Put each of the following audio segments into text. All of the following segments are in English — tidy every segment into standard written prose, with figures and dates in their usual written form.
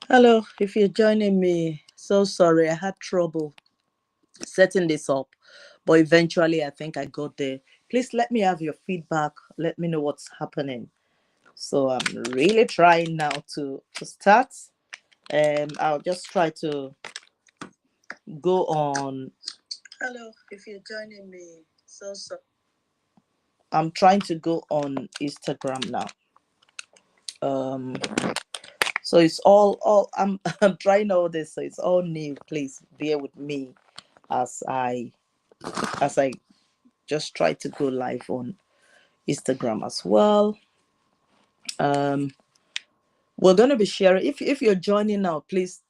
Hello, if you're joining me, so sorry, I had trouble setting this up, but eventually I think I got there. Please let me have your feedback. Let me know what's happening. So I'm really trying now to start. I'll just try to go on. Hello, if you're joining me, so sorry. I'm trying to go on Instagram now. Um, so it's all I'm I'm trying all this, so it's all new. Please bear with me as I just try to go live on Instagram as well. Um, we're going to be sharing. If you're joining now, please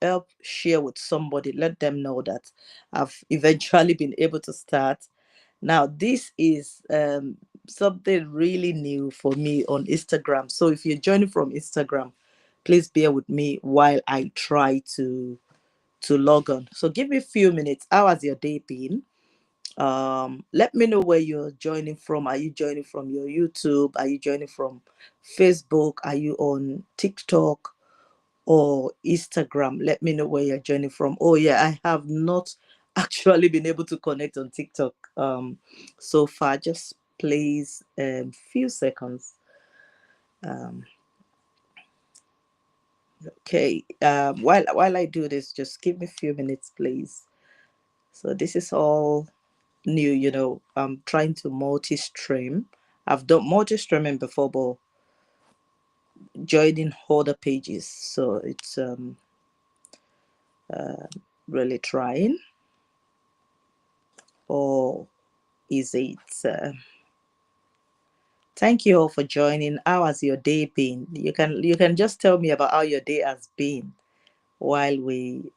help share with somebody. Let them know that I've eventually been able to start. Now, this is something really new for me on Instagram. So if you're joining from Instagram, please bear with me while I try to log on. So give me a few minutes. How has your day been? Let me know where you're joining from. Are you joining from your YouTube? Are you joining from Facebook? Are you on TikTok or Instagram? Let me know where you're joining from. Oh yeah, I have not actually been able to connect on TikTok so far. Just please few seconds. um okay, while I do this, just give me a few minutes, please. So this is all new, I'm trying to multi-stream. I've done multi-streaming before, but joining other pages, so it's really trying. Or is it thank you all for joining. How has your day been? You can just tell me about how your day has been while we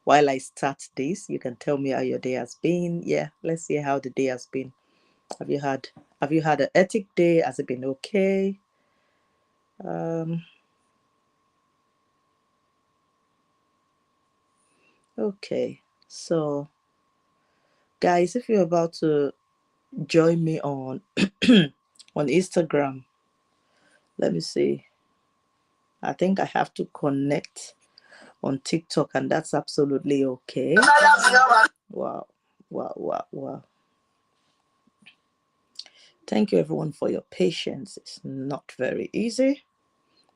while I start this. You can tell me how your day has been. Yeah, let's see how the day has been. Have you had an ethic day? Has it been okay? um Okay, so guys, if you're about to join me on on Instagram, let me see. I think I have to connect on TikTok, and that's absolutely okay. Wow, wow, wow, wow. Thank you everyone for your patience. It's not very easy,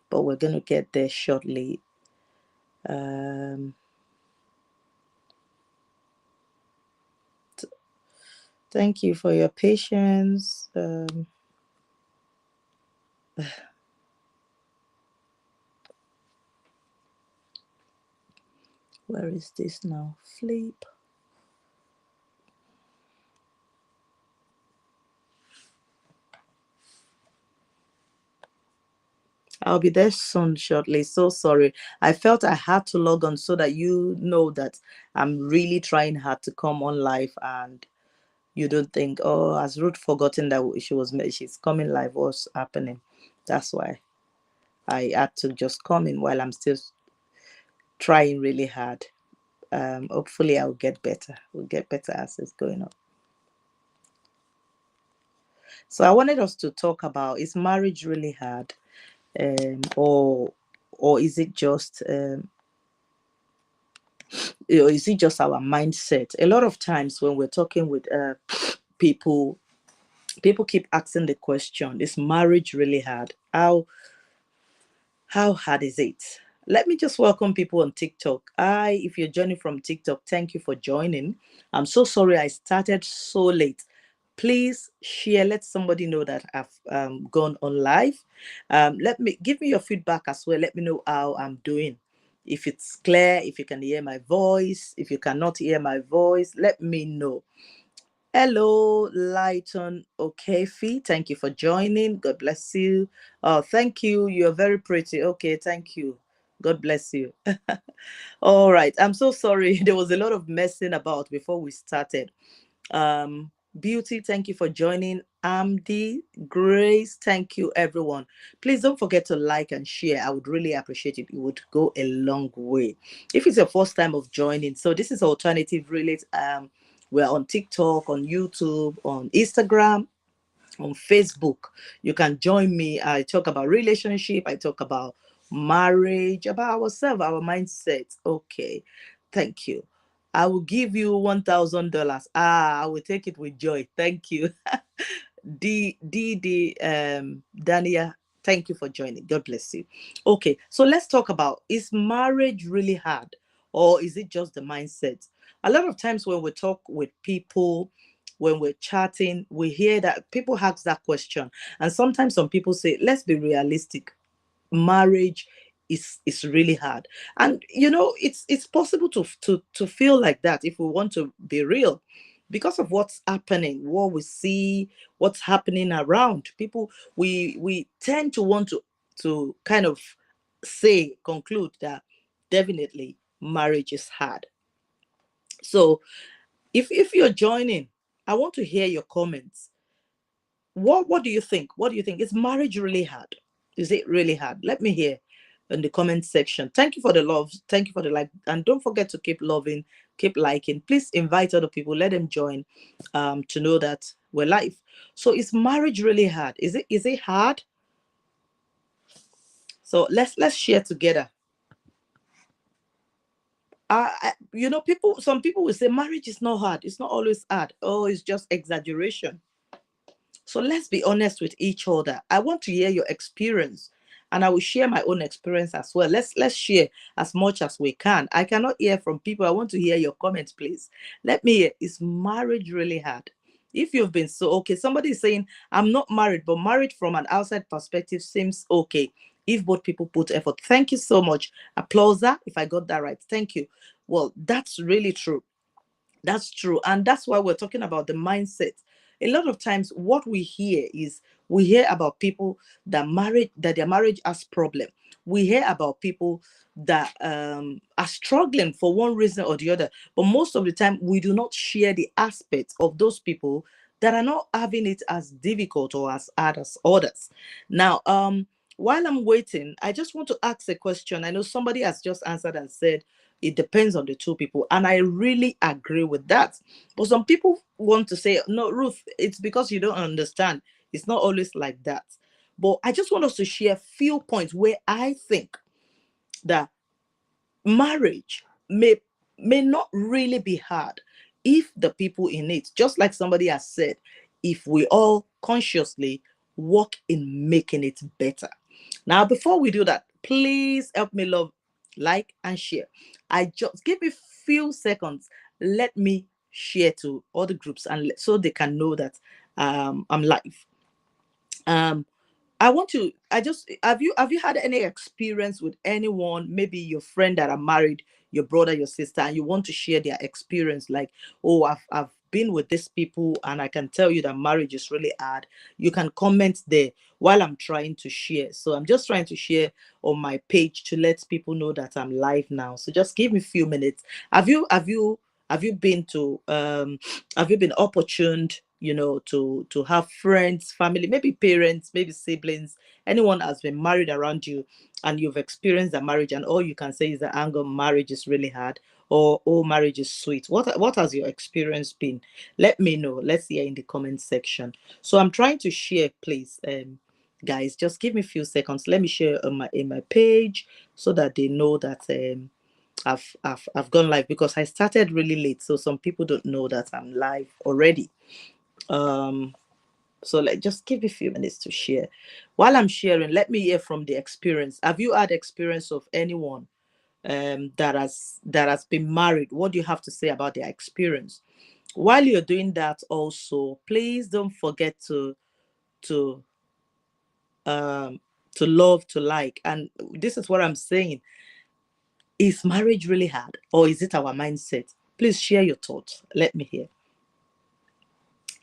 but we're gonna get there shortly. Um, thank you for your patience. Where is this now? Flip. I'll be there soon shortly. So sorry. I felt I had to log on so that you know that I'm really trying hard to come on live, and you don't think, oh, has Ruth forgotten that she's coming live? What's happening? That's why I had to just come in while I'm still trying really hard. Hopefully I'll get better. We'll get better as it's going on. So I wanted us to talk about, is marriage really hard? Or is it just is it just our mindset? A lot of times when we're talking with people, people keep asking the question, is marriage really hard? How hard is it? Let me just welcome people on TikTok. If you're joining from TikTok, thank you for joining. I'm so sorry I started so late. Please share, let somebody know that I've gone on live. Let me give me your feedback as well. Let me know how I'm doing. If it's clear, if you can hear my voice, if you cannot hear my voice, let me know. Hello, Lighton Okefi. Thank you for joining. God bless you. Oh, thank you. You're very pretty. Okay, thank you. God bless you. All right. I'm so sorry. There was a lot of messing about before we started. Beauty, thank you for joining. Amdi, Grace, thank you, everyone. Please don't forget to like and share. I would really appreciate it. It would go a long way. If it's your first time of joining, so this is Alternative Relate. We're on TikTok, on YouTube, on Instagram, on Facebook. You can join me. I talk about relationship. I talk about marriage, about ourselves, our mindset. Okay, thank you. I will give you $1,000. I will take it with joy. Thank you. Dania, thank you for joining. God bless you. Okay, so let's talk about, is marriage really hard, or is it just the mindset? A lot of times when we talk with people, when we're chatting, we hear that people ask that question. And sometimes some people say, let's be realistic, marriage is really hard. And it's possible to feel like that if we want to be real, because of what's happening, what we see, what's happening around people. We tend to want to kind of conclude that definitely marriage is hard. So if you're joining, I want to hear your comments. What do you think? What do you think? Is marriage really hard? Is it really hard? Let me hear in the comment section. Thank you for the love. Thank you for the like. And don't forget to keep loving, keep liking. Please invite other people. Let them join to know that we're live. So is marriage really hard? Is it hard? So let's share together. Some people will say marriage is not hard. It's not always hard. Oh, it's just exaggeration. So let's be honest with each other. I want to hear your experience, and I will share my own experience as well. Let's share as much as we can. I cannot hear from people. I want to hear your comments, please. Let me hear. Is marriage really hard? If you've been so okay, somebody is saying, I'm not married, but married from an outside perspective seems okay if both people put effort. Thank you so much. Applauser, if I got that right. Thank you. Well, that's really true. That's true. And that's why we're talking about the mindset. A lot of times what we hear is, we hear about people that their marriage has problem. We hear about people that are struggling for one reason or the other. But most of the time we do not share the aspects of those people that are not having it as difficult or as hard as others. Now, while I'm waiting, I just want to ask a question. I know somebody has just answered and said it depends on the two people, and I really agree with that. But some people want to say, no, Ruth, it's because you don't understand. It's not always like that. But I just want us to share a few points where I think that marriage may not really be hard if the people in it, just like somebody has said, if we all consciously work in making it better. Now, before we do that, please help me love, like, and share. I just give me few seconds. Let me share to other groups, and so they can know that I'm live. Um, I want to. I just have you had any experience with anyone, maybe your friend that are married, your brother, your sister, and you want to share their experience? Like, oh, I've been with these people, and I can tell you that marriage is really hard. You can comment there while I'm trying to share. So I'm just trying to share on my page to let people know that I'm live now. So just give me a few minutes. Have you been to have you been opportuned, to have friends, family, maybe parents, maybe siblings, anyone has been married around you, and you've experienced a marriage, and all you can say is that anger, marriage is really hard, or oh, marriage is sweet? What has your experience been? Let me know. Let's hear in the comment section. So I'm trying to share, please. Guys, just give me a few seconds. Let me share on my page so that they know that I've gone live, because I started really late, so some people don't know that I'm live already. Um, so just give me a few minutes to share. While I'm sharing, let me hear from the experience. Have you had experience of anyone that has been married? What do you have to say about their experience? While you're doing that, also, please don't forget to um to love, to like. And this is what I'm saying. Is marriage really hard, or is it our mindset? Please share your thoughts. Let me hear.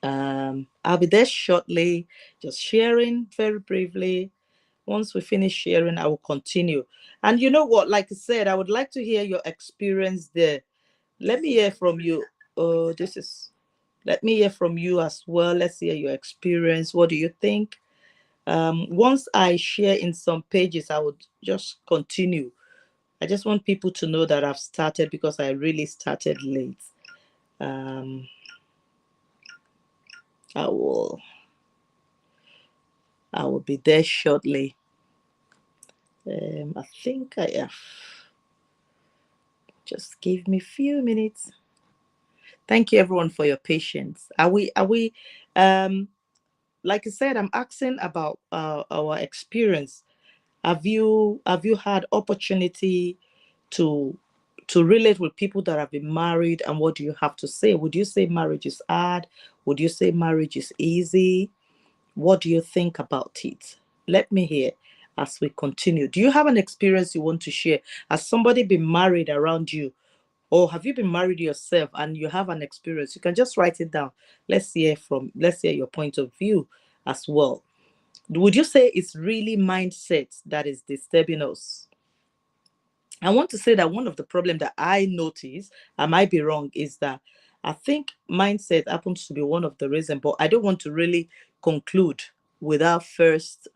I'll be there shortly, just sharing very briefly. Once we finish sharing, I will continue. And you know what? Like I said, I would like to hear your experience there. Let me hear from you. Let me hear from you as well. Let's hear your experience. What do you think? Once I share in some pages, I would just continue. I just want people to know that I've started, because I really started late. Um, I will I will be there shortly. I think I have. Just give me a few minutes. Thank you everyone for your patience. Are we um like I said, I'm asking about our experience. Have you had opportunity to relate with people that have been married, and what do you have to say? Would you say marriage is hard? Would you say marriage is easy? What do you think about it? Let me hear as we continue. Do you have an experience you want to share? Has somebody been married around you? Or have you been married yourself and you have an experience? You can just write it down. Let's hear your point of view as well. Would you say it's really mindset that is disturbing us? I want to say that one of the problem that I notice, I might be wrong, is that I think mindset happens to be one of the reason, but I don't want to really conclude without first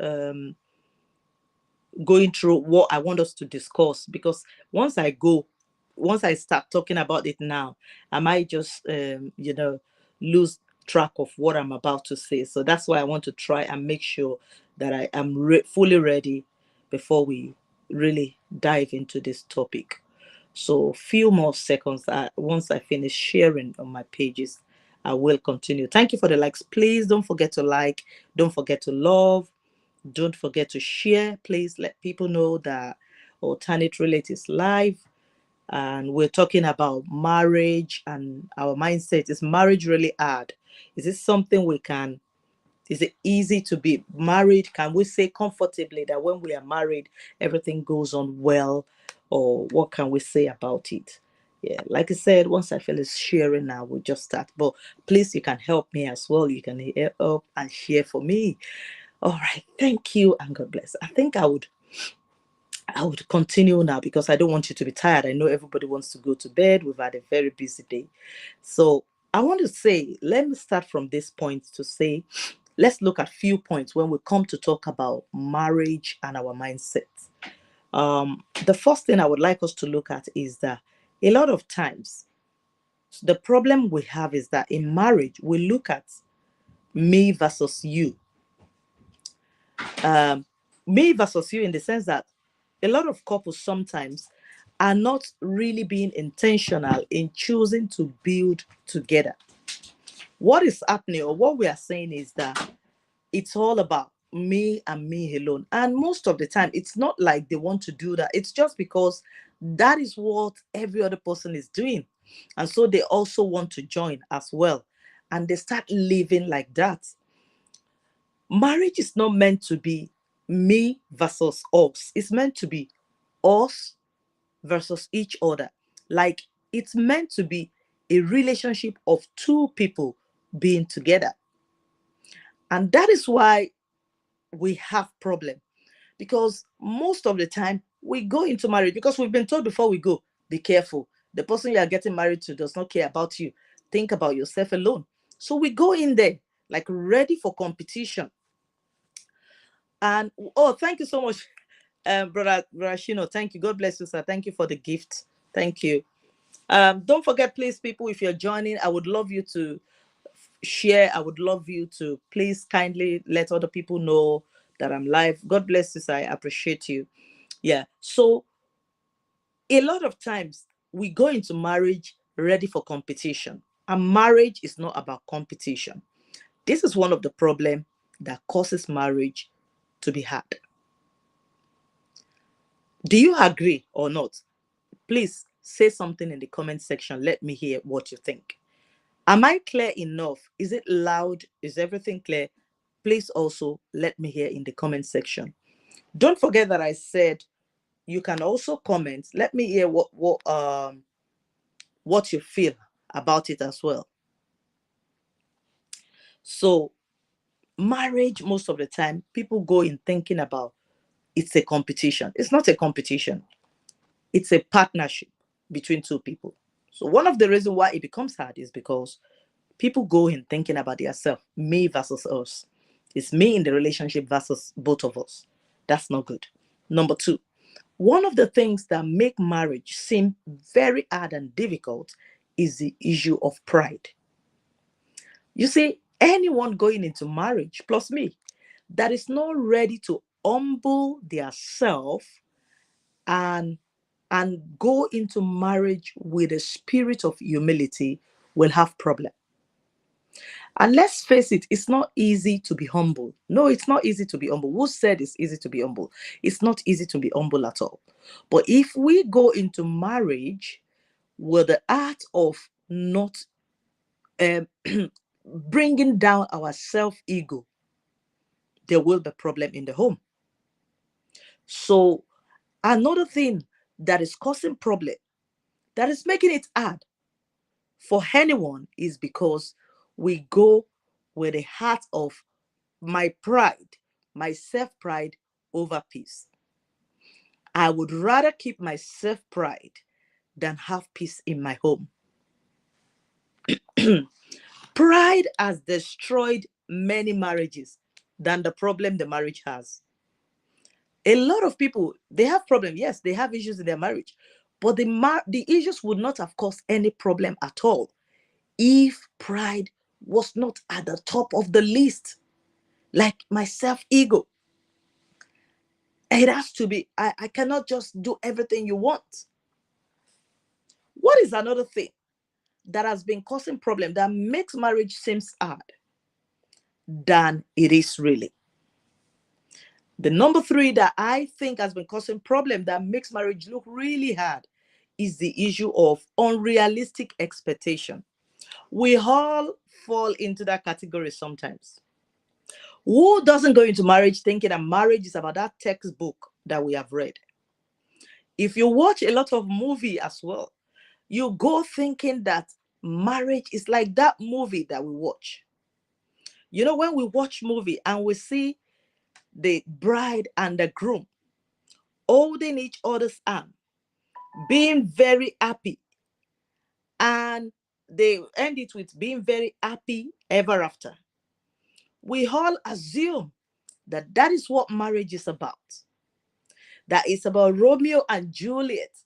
going through what I want us to discuss, because once I start talking about it now, I might just lose track of what I'm about to say. So that's why I want to try and make sure that I am fully ready before we really dive into this topic. So few more seconds. Once I finish sharing on my pages, I will continue. Thank you for the likes. Please don't forget to like. Don't forget to love. Don't forget to share. Please let people know that Alternate Relate is live, and we're talking about marriage and our mindset. Is marriage really hard? Is it something we can? Is it easy to be married? Can we say comfortably that when we are married, everything goes on well? Or what can we say about it? Yeah, like I said, once I finish sharing now, we'll just start. But please, you can help me as well. You can help and share for me. All right, thank you and God bless. I think I would continue now because I don't want you to be tired. I know everybody wants to go to bed. We've had a very busy day. So I want to say, let me start from this point to say, let's look at few points when we come to talk about marriage and our mindset. The first thing I would like us to look at is that a lot of times the problem we have is that in marriage we look at me versus you. um, Me versus you, in the sense that a lot of couples sometimes are not really being intentional in choosing to build together. What is happening, or what we are saying, is that it's all about me and me alone. And most of the time, it's not like they want to do that. It's just because that is what every other person is doing. And so they also want to join as well. And they start living like that. Marriage is not meant to be me versus us. It's meant to be us versus each other. Like, it's meant to be a relationship of two people being together. And that is why we have problem, because most of the time we go into marriage because we've been told before we go, be careful. The person you are getting married to does not care about you. Think about yourself alone. So we go in there like ready for competition. And oh, thank you so much, brother Rashino. Thank you. God bless you, sir. Thank you for the gift. Thank you. Don't forget, please, people, if you're joining, I would love you to share. I would love you to please kindly let other people know that I'm live. God bless you, sir. I appreciate you. Yeah. So a lot of times we go into marriage ready for competition, and marriage is not about competition. This is one of the problems that causes marriage to be hard. Do you agree or not? Please say something in the comment section. Let me hear what you think. Am I clear enough? Is it loud? Is everything clear? Please also let me hear in the comment section. Don't forget that I said you can also comment. Let me hear what you feel about it as well. So marriage, most of the time, people go in thinking about it's a competition. It's not a competition. It's a partnership between two people. So one of the reasons why it becomes hard is because people go in thinking about themselves, me versus us. It's me in the relationship versus both of us. That's not good. Number two, one of the things that make marriage seem very hard and difficult is the issue of pride. You see, anyone going into marriage, plus me, that is not ready to humble their self and go into marriage with a spirit of humility will have problem. And let's face it, it's not easy to be humble. No, it's not easy to be humble. Who said it's easy to be humble? It's not easy to be humble at all. But if we go into marriage with the art of not um, bringing down our self-ego, there will be problem in the home. So another thing that is causing problem, that is making it hard for anyone, is because we go with a heart of my pride, my self-pride over peace. I would rather keep my self-pride than have peace in my home. Pride has destroyed many marriages than the problem the marriage has. A lot of people, they have problems. Yes, they have issues in their marriage, but the issues would not have caused any problem at all if pride was not at the top of the list, like my self-ego. It has to be. I cannot just do everything you want. What is another thing that has been causing problem that makes marriage seems hard than it is really? The number three that I think has been causing problem that makes marriage look really hard is the issue of unrealistic expectation. We all fall into that category sometimes. Who doesn't go into marriage thinking that marriage is about that textbook that we have read? If you watch a lot of movie as well, you go thinking that marriage is like that movie that we watch. You know, when we watch movie and we see the bride and the groom holding each other's arm, being very happy, and they end it with being very happy ever after, we all assume that that is what marriage is about. That it's about Romeo and Juliet,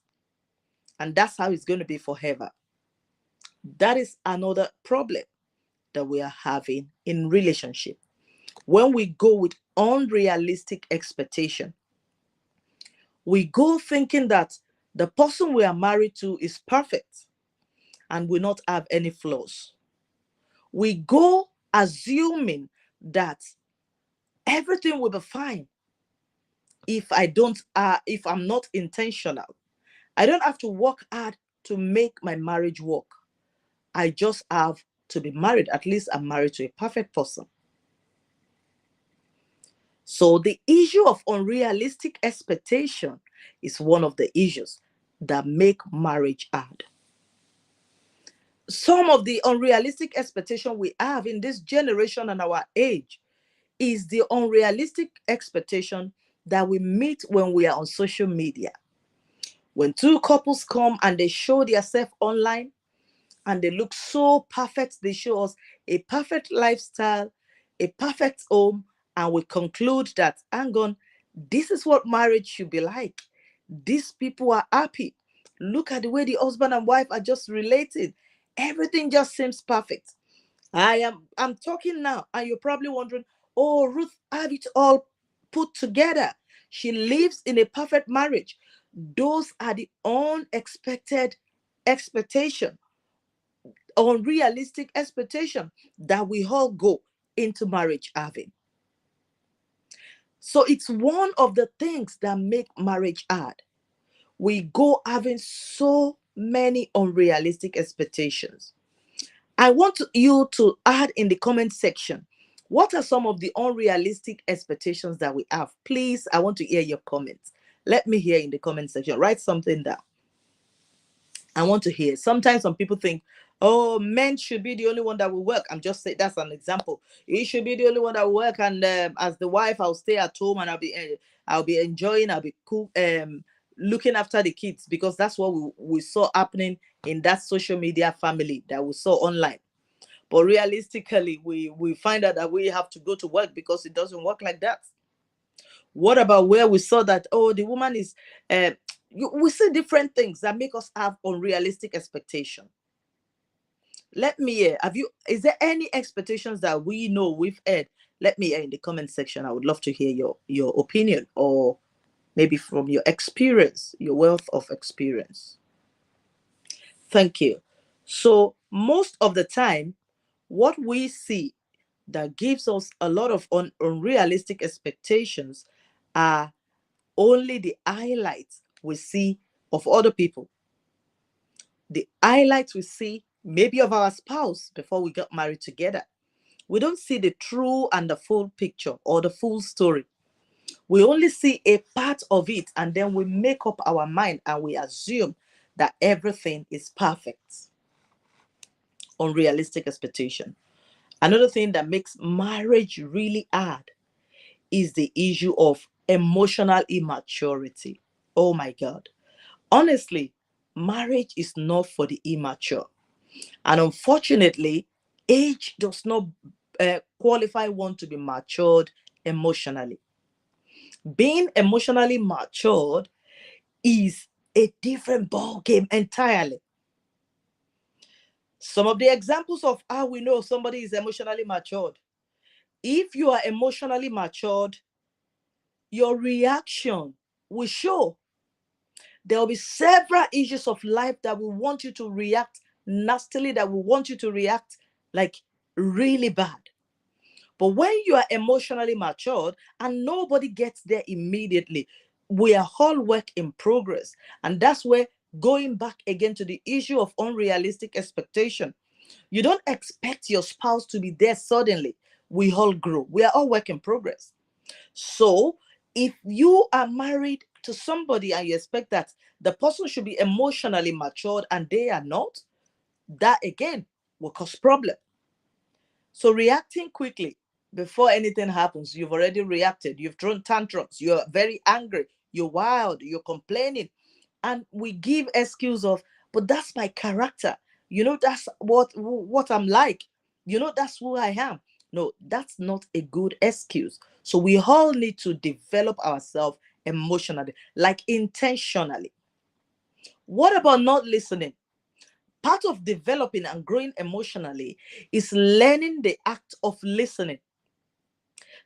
and that's how it's going to be forever. That is another problem that we are having in relationship. When we go with unrealistic expectation, we go thinking that the person we are married to is perfect and will not have any flaws. We go assuming that everything will be fine if if I'm not intentional. I don't have to work hard to make my marriage work. I just have to be married. At least I'm married to a perfect person. So the issue of unrealistic expectation is one of the issues that make marriage hard. Some of the unrealistic expectation we have in this generation and our age is the unrealistic expectation that we meet when we are on social media. When two couples come and they show themselves online and they look so perfect, they show us a perfect lifestyle, a perfect home, and we conclude that, hang on, this is what marriage should be like. These people are happy. Look at the way the husband and wife are just relating. Everything just seems perfect. I'm talking now, and you're probably wondering, oh, Ruth have it all put together. She lives in a perfect marriage. Those are the unexpected expectation, unrealistic expectation that we all go into marriage having. So it's one of the things that make marriage hard. We go having so many unrealistic expectations. I want you to add in the comment section, what are some of the unrealistic expectations that we have? Please, I want to hear your comments. Let me hear in the comment section. Write something down. I want to hear. Sometimes some people think, oh, men should be the only one that will work. I'm just saying that's an example. He should be the only one that will work, and as the wife, I'll stay at home and I'll be enjoying. I'll be cool, looking after the kids, because that's what we saw happening in that social media family that we saw online. But realistically, we find out that we have to go to work because it doesn't work like that. What about where we saw that, oh, the woman is we see different things that make us have unrealistic expectation. Let me hear. Is there any expectations that we know we've had Let me in the comment section. I would love to hear your opinion, or maybe from your experience, your wealth of experience. Thank you. So most of the time, what we see that gives us a lot of unrealistic expectations are only the highlights we see of other people. The highlights we see maybe of our spouse before we got married together. We don't see the true and the full picture or the full story. We only see a part of it, and then we make up our mind and we assume that everything is perfect. Unrealistic expectation. Another thing that makes marriage really hard is the issue of emotional immaturity. Oh my God. Honestly, marriage is not for the immature. And unfortunately, age does not qualify one to be matured emotionally. Being emotionally matured is a different ball game entirely. Some of the examples of how we know somebody is emotionally matured. If you are emotionally matured, your reaction will show. There will be several issues of life that will want you to react nastily, that will want you to react like really bad. But when you are emotionally matured, and nobody gets there immediately, we are all work in progress. And that's where, going back again to the issue of unrealistic expectation, you don't expect your spouse to be there suddenly. We all grow. We are all work in progress. So if you are married to somebody and you expect that the person should be emotionally matured and they are not, that again will cause problem. So reacting quickly before anything happens, you've already reacted, you've thrown tantrums, you're very angry, you're wild, you're complaining, and we give excuse of, but that's my character, that's what I'm like, that's who I am. No, that's not a good excuse. So we all need to develop ourselves emotionally, like intentionally. What about not listening? Part of developing and growing emotionally is learning the act of listening.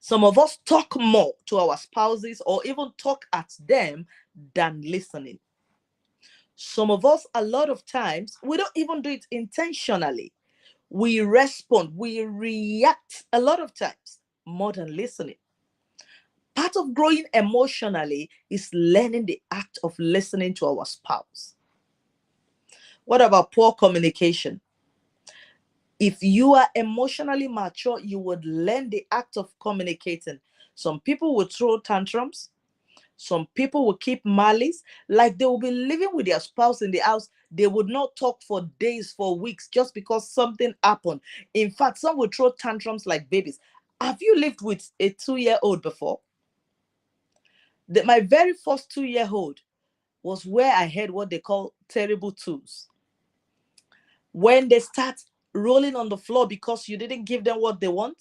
Some of us talk more to our spouses or even talk at them than listening. Some of us, a lot of times, we don't even do it intentionally. We respond, we react a lot of times more than listening. Part of growing emotionally is learning the act of listening to our spouse. What about poor communication? If you are emotionally mature, you would learn the act of communicating. Some people will throw tantrums. Some people will keep malice. Like they will be living with their spouse in the house. They would not talk for days, for weeks, just because something happened. In fact, some will throw tantrums like babies. Have you lived with a 2-year-old before? My very first 2-year-old was where I heard what they call terrible twos. When they start rolling on the floor because you didn't give them what they want,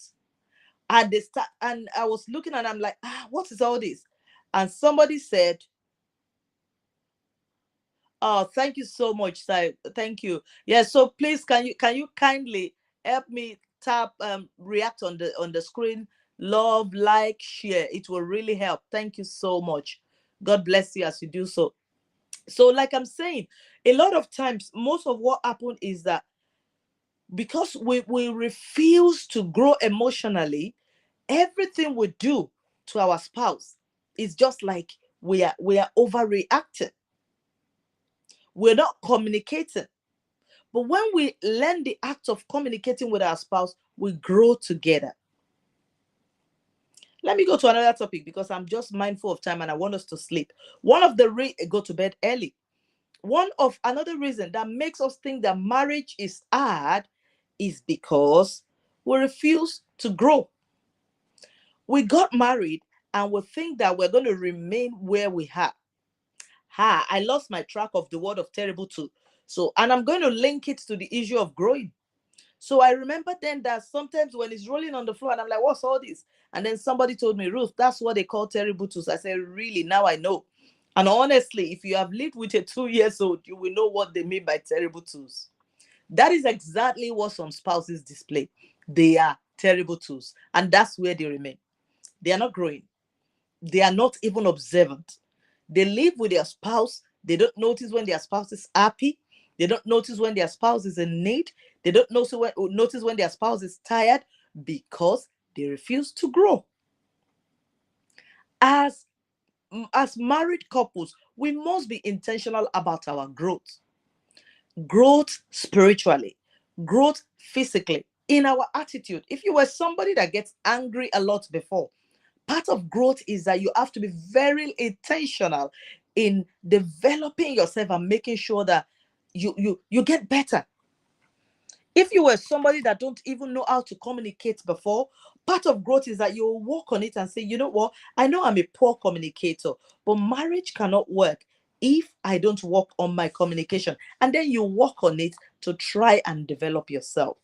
and they start, and I was looking and I'm like, what is all this? And somebody said, oh, thank you so much, sir. Thank you. Yeah, so please, can you kindly help me tap react on the screen, love, like, share. It will really help. Thank you so much. God bless you as you do so. So like I'm saying, a lot of times, most of what happened is that because we refuse to grow emotionally, everything we do to our spouse is just like we are overreacting. We're not communicating. But when we learn the act of communicating with our spouse, we grow together. Let me go to another topic because I'm just mindful of time and I want us to sleep. One of the go to bed early. One of another reason that makes us think that marriage is hard is because we refuse to grow. We got married and we think that we're going to remain where we are. I lost my track of the word of terrible too. So, and I'm going to link it to the issue of growing. So I remember then that sometimes when it's rolling on the floor and I'm like, what's all this? And then somebody told me, Ruth, that's what they call terrible twos. I said, really? Now I know. And honestly, if you have lived with a 2 years old, you will know what they mean by terrible twos. That is exactly what some spouses display. They are terrible tools. And that's where they remain. They are not growing. They are not even observant. They live with their spouse. They don't notice when their spouse is happy. They don't notice when their spouse is in need. They don't notice when their spouse is tired, because they refuse to grow. As as married couples, we must be intentional about our growth. Growth spiritually, growth physically, in our attitude. If you were somebody that gets angry a lot before, part of growth is that you have to be very intentional in developing yourself and making sure that you get better. If you were somebody that don't even know how to communicate before, part of growth is that you work on it and say, you know what, I know I'm a poor communicator, but marriage cannot work if I don't work on my communication. And then you work on it to try and develop yourself.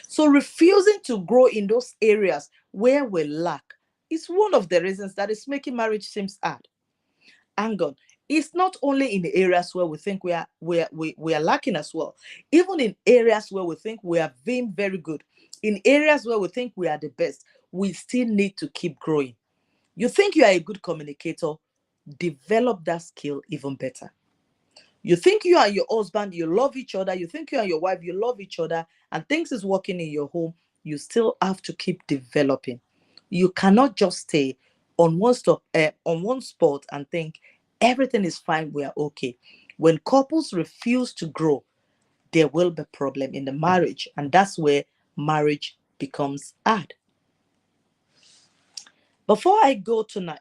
So refusing to grow in those areas where we lack is one of the reasons that is making marriage seems hard. Hang on. It's not only in the areas where we think we are lacking as well. Even in areas where we think we are being very good, in areas where we think we are the best, we still need to keep growing. You think you are a good communicator, develop that skill even better. You think you and your husband, you love each other. You think you and your wife, you love each other, and things is working in your home. You still have to keep developing. You cannot just stay on one spot and think everything is fine. We are okay. When couples refuse to grow, there will be problem in the marriage, and that's where marriage becomes hard. Before I go tonight,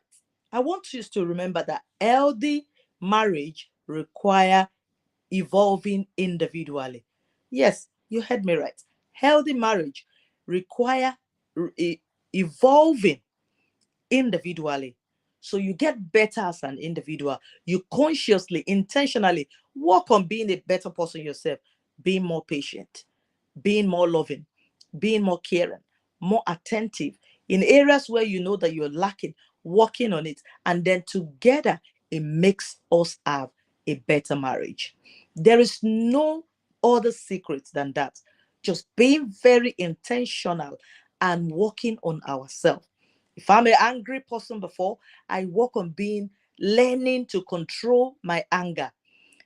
I want you to remember that healthy marriage require evolving individually. Yes, you heard me right. Healthy marriage require evolving individually. So you get better as an individual. You consciously, intentionally work on being a better person yourself, being more patient, being more loving, being more caring, more attentive in areas where you know that you're lacking, working on it. And then together, it makes us have a better marriage. There is no other secret than that. Just being very intentional and working on ourselves. If I'm an angry person before, I work on being learning to control my anger.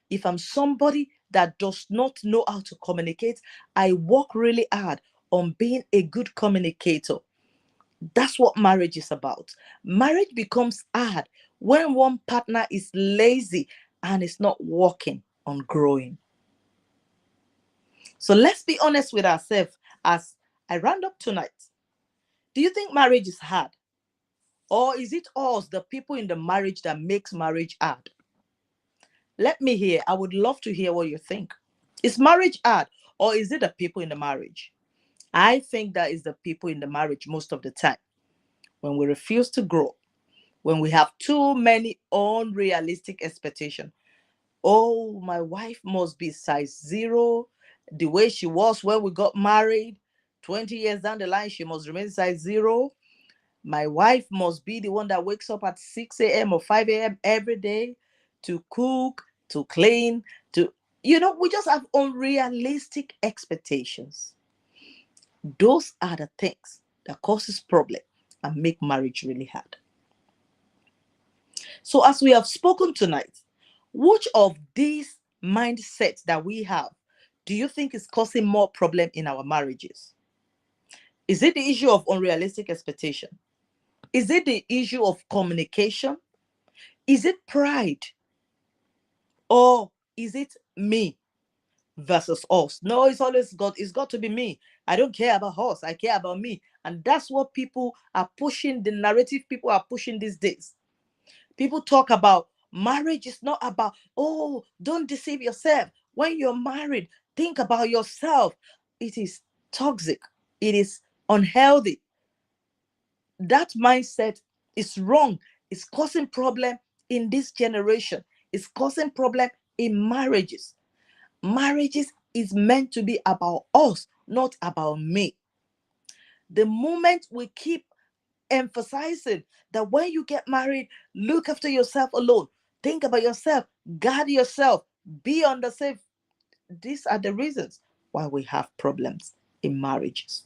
If I'm somebody that does not know how to communicate, I work really hard on being a good communicator. That's what marriage is about. Marriage becomes hard when one partner is lazy and is not working on growing. So let's be honest with ourselves as I round up tonight. Do you think marriage is hard? Or is it us, the people in the marriage, that makes marriage hard? Let me hear. I would love to hear what you think. Is marriage hard, or is it the people in the marriage? I think that is the people in the marriage most of the time. When we refuse to grow, when we have too many unrealistic expectations. Oh, my wife must be size zero, the way she was when we got married. 20 years down the line, she must remain size zero. My wife must be the one that wakes up at 6 a.m. or 5 a.m. every day to cook, to clean, to, we just have unrealistic expectations. Those are the things that causes problem and make marriage really hard. So as we have spoken tonight, which of these mindsets that we have do you think is causing more problem in our marriages? Is it the issue of unrealistic expectation? Is it the issue of communication? Is it pride? Or is it me versus us? No, it's got to be me. I don't care about us. I care about me. And that's what people are pushing, the narrative people are pushing these days. People talk about marriage is not about, oh, don't deceive yourself. When you're married, think about yourself. It is toxic. It is unhealthy. That mindset is wrong. It's causing problem in this generation. It's causing problem in marriages. Marriages is meant to be about us, not about me. The moment we keep emphasizing that when you get married, look after yourself alone, think about yourself, guard yourself, be on the safe. These are the reasons why we have problems in marriages.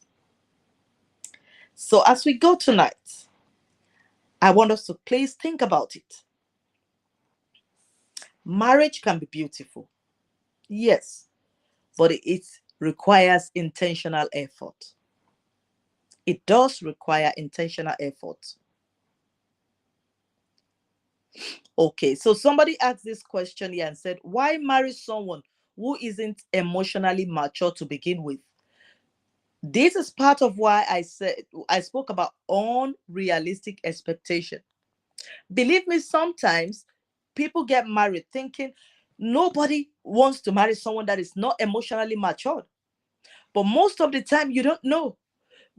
So as we go tonight, I want us to please think about it. Marriage can be beautiful, yes, but it requires intentional effort. It does require intentional effort. Okay, so somebody asked this question here and said, why marry someone who isn't emotionally mature to begin with? This is part of why I spoke about unrealistic expectation. Believe me, sometimes people get married thinking nobody wants to marry someone that is not emotionally matured. But most of the time, you don't know,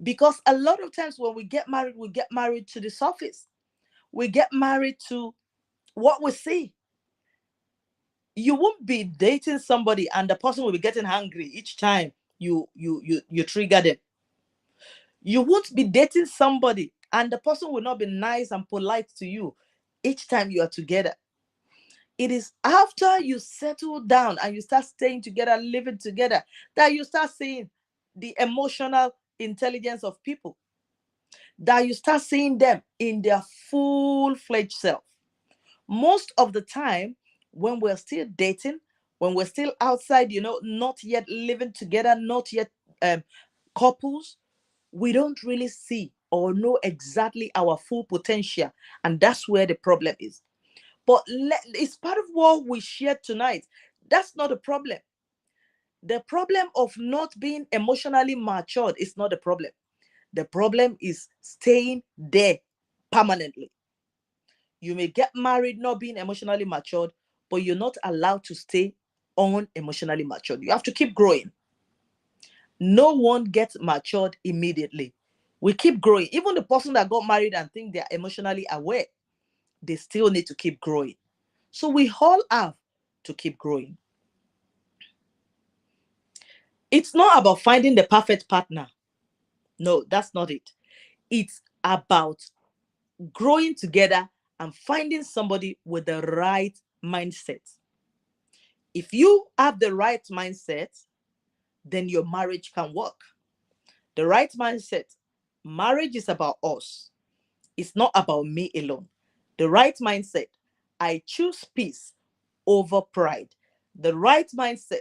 because a lot of times when we get married to the surface. We get married to what we see. You won't be dating somebody and the person will be getting hungry each time you trigger them. You won't be dating somebody and the person will not be nice and polite to you each time you are together. It is after you settle down and you start staying together, living together, that you start seeing the emotional intelligence of people, that you start seeing them in their full-fledged self. Most of the time, when we're still dating, when we're still outside, not yet living together, not yet um, couples, we don't really see or know exactly our full potential. And that's where the problem is. But it's part of what we shared tonight. That's not the problem. The problem of not being emotionally matured is not the problem. The problem is staying there permanently. You may get married not being emotionally matured, but you're not allowed to stay unemotionally matured. You have to keep growing. No one gets matured immediately. We keep growing. Even the person that got married and think they're emotionally aware, they still need to keep growing. So we all have to keep growing. It's not about finding the perfect partner. No, that's not it. It's about growing together and finding somebody with the right mindset. If you have the right mindset, then your marriage can work. The right mindset, marriage is about us. It's not about me alone. The right mindset, I choose peace over pride. The right mindset,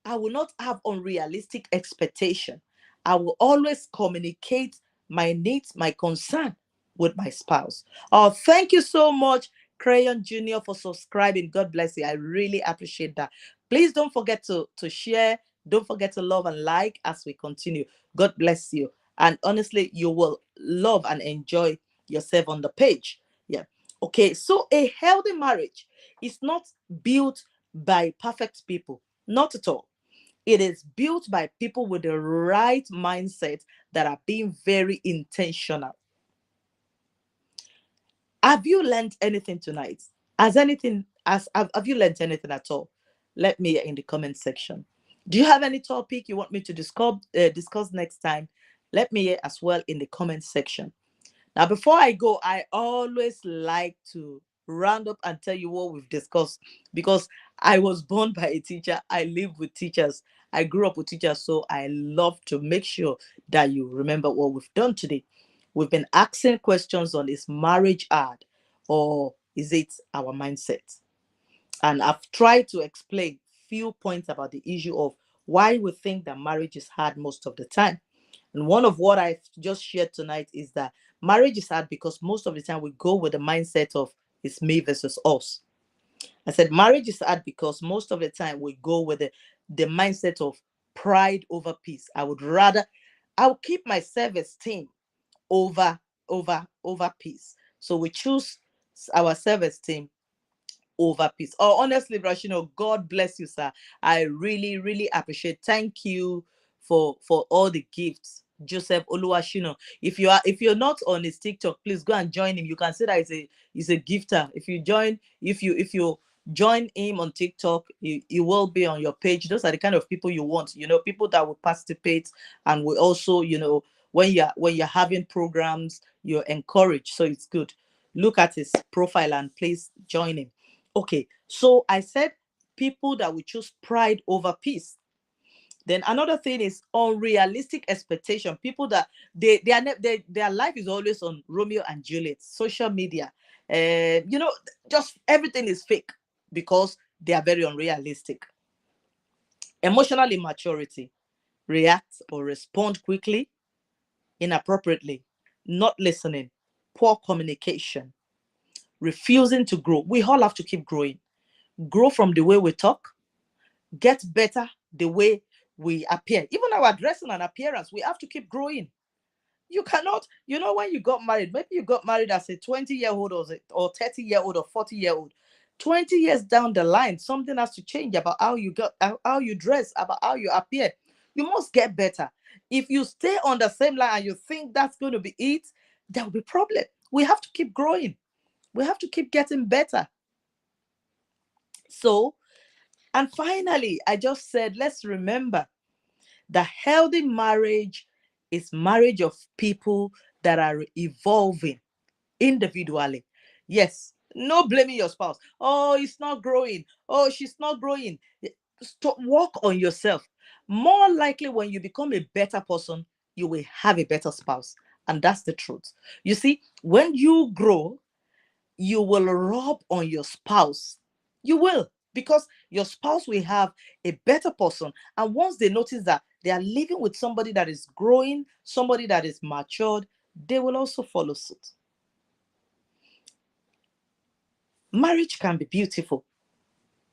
I will not have unrealistic expectation. I will always communicate my needs, my concern with my spouse. Oh, thank you so much, Crayon Junior, for subscribing. God bless you. I really appreciate that. Please don't forget to share. Don't forget to love and like as we continue. God bless you. And honestly, you will love and enjoy yourself on the page. Yeah. Okay. So a healthy marriage is not built by perfect people. Not at all. It is built by people with the right mindset that are being very intentional. Have you learned anything tonight? Have you learned anything at all? Let me in the comment section. Do you have any topic you want me to discuss next time? Let me as well in the comment section. Now, before I go, I always like to round up and tell you what we've discussed, because I was born by a teacher. I live with teachers. I grew up with teachers. So I love to make sure that you remember what we've done today. We've been asking questions on, is marriage hard or is it our mindset? And I've tried to explain few points about the issue of why we think that marriage is hard most of the time. And one of what I've just shared tonight is that marriage is hard because most of the time we go with the mindset of it's me versus us. I said marriage is hard because most of the time we go with the mindset of pride over peace. I'll keep my self-esteem over over peace. So we choose our self-esteem over peace. Oh, honestly, Brashino, God bless you, sir. I really, really appreciate. Thank you for all the gifts. Joseph Oluwashino. If you're not on his TikTok, please go and join him. You can see that he's a gifter. If you join him on TikTok, he will be on your page. Those are the kind of people you want. People that will participate and will also, when you're having programs, you're encouraged. So it's good. Look at his profile and please join him. Okay, so I said people that will choose pride over peace. Then another thing is unrealistic expectation. People that their life is always on Romeo and Juliet, social media. Just everything is fake because they are very unrealistic. Emotional immaturity, react or respond quickly, inappropriately, not listening, poor communication, refusing to grow. We all have to keep growing. Grow from the way we talk, get better the way we appear. Even our dressing and appearance, we have to keep growing. You cannot, when you got married, maybe you got married as a 20-year-old or 30-year-old or 40-year-old. 20 years down the line, something has to change about how you dress, about how you appear. You must get better. If you stay on the same line and you think that's going to be it, there will be problem. We have to keep growing. We have to keep getting better. So, and finally, I just said, let's remember the healthy marriage is marriage of people that are evolving individually. Yes, no blaming your spouse. Oh, it's not growing. Oh, she's not growing. Stop, work on yourself. More likely, when you become a better person, you will have a better spouse. And that's the truth. You see, when you grow, you will rub on your spouse. You will, because your spouse will have a better person. And once they notice that they are living with somebody that is growing, somebody that is matured, they will also follow suit. Marriage can be beautiful,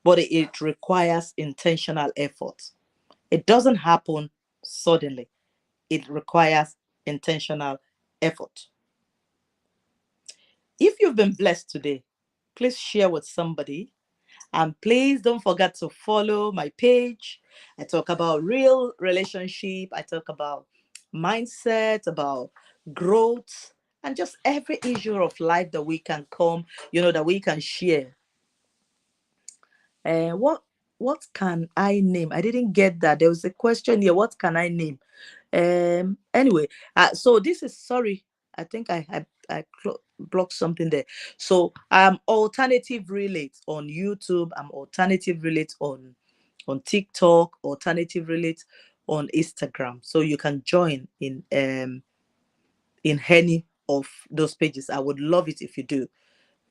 but it requires intentional effort. It doesn't happen suddenly. It requires intentional effort. If you've been blessed today, please share with somebody. And please don't forget to follow my page. I talk about real relationship. I talk about mindset, about growth, and just every issue of life that we can that we can share. What can I name? I didn't get that. There was a question here. What can I name? Anyway, so this is sorry. I think I blocked something there. So I'm Alternative Relate on YouTube. I'm Alternative Relate on TikTok. Alternative Relate on Instagram. So you can join in any of those pages. I would love it if you do.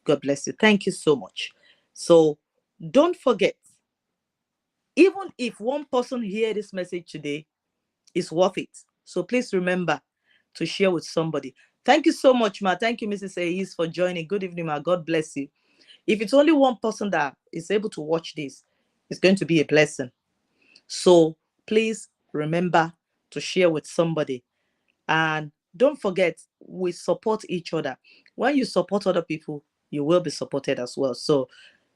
God bless you. Thank you so much. So don't forget, even if one person hear this message today, it's worth it. So please remember to share with somebody. Thank you so much, Ma. Thank you, Mrs. Ais, for joining. Good evening, Ma. God bless you. If it's only one person that is able to watch this, it's going to be a blessing. So please remember to share with somebody. And don't forget, we support each other. When you support other people, you will be supported as well. So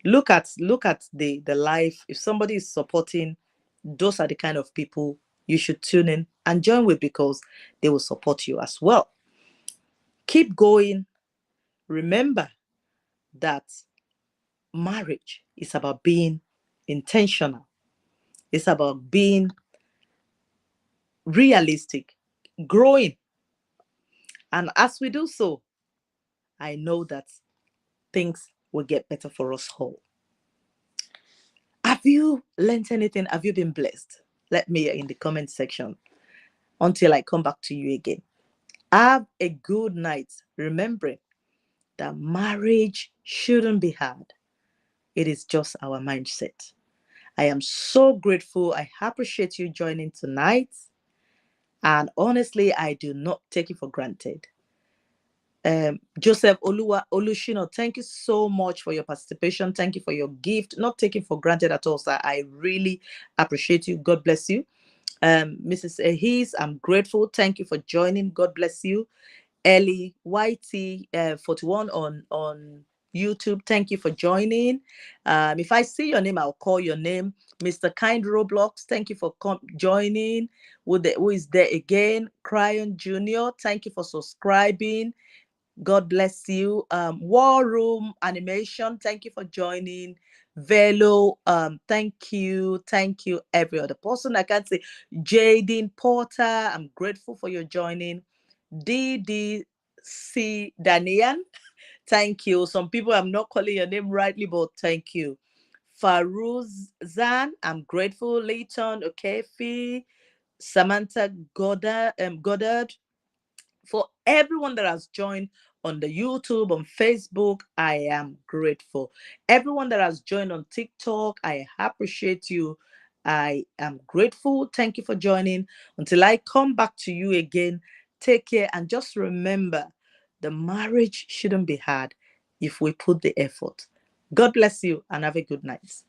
look at the life. If somebody is supporting, those are the kind of people you should tune in and join with, because they will support you as well. Keep going. Remember that marriage is about being intentional. It's about being realistic, growing. And as we do so, I know that things will get better for us all. Have you learned anything? Have you been blessed? Let me in the comment section until I come back to you again. Have a good night, remembering that marriage shouldn't be hard. It is just our mindset. I am so grateful. I appreciate you joining tonight. And honestly, I do not take it for granted. Joseph Olushino, thank you so much for your participation. Thank you for your gift. Not taking for granted at all, sir. I really appreciate you. God bless you. Mrs. Ahis, I'm grateful. Thank you for joining. God bless you. Ellie YT 41 on YouTube. Thank you for joining. If I see your name, I'll call your name. Mr. Kind Roblox, thank you for joining. Who is there again? Cryon Junior, thank you for subscribing. God bless you. War Room Animation, thank you for joining. Velo, thank you. Thank you, every other person. I can't say. Jadine Porter, I'm grateful for your joining. DDC Danian, thank you. Some people I'm not calling your name rightly, but thank you. Faruzan, I'm grateful. Leighton Okefi, Samantha Goddard, for everyone that has joined on the YouTube, on Facebook, I am grateful. Everyone that has joined on TikTok, I appreciate you. I am grateful. Thank you for joining. Until I come back to you again, take care and just remember the marriage shouldn't be hard if we put the effort. God bless you and have a good night.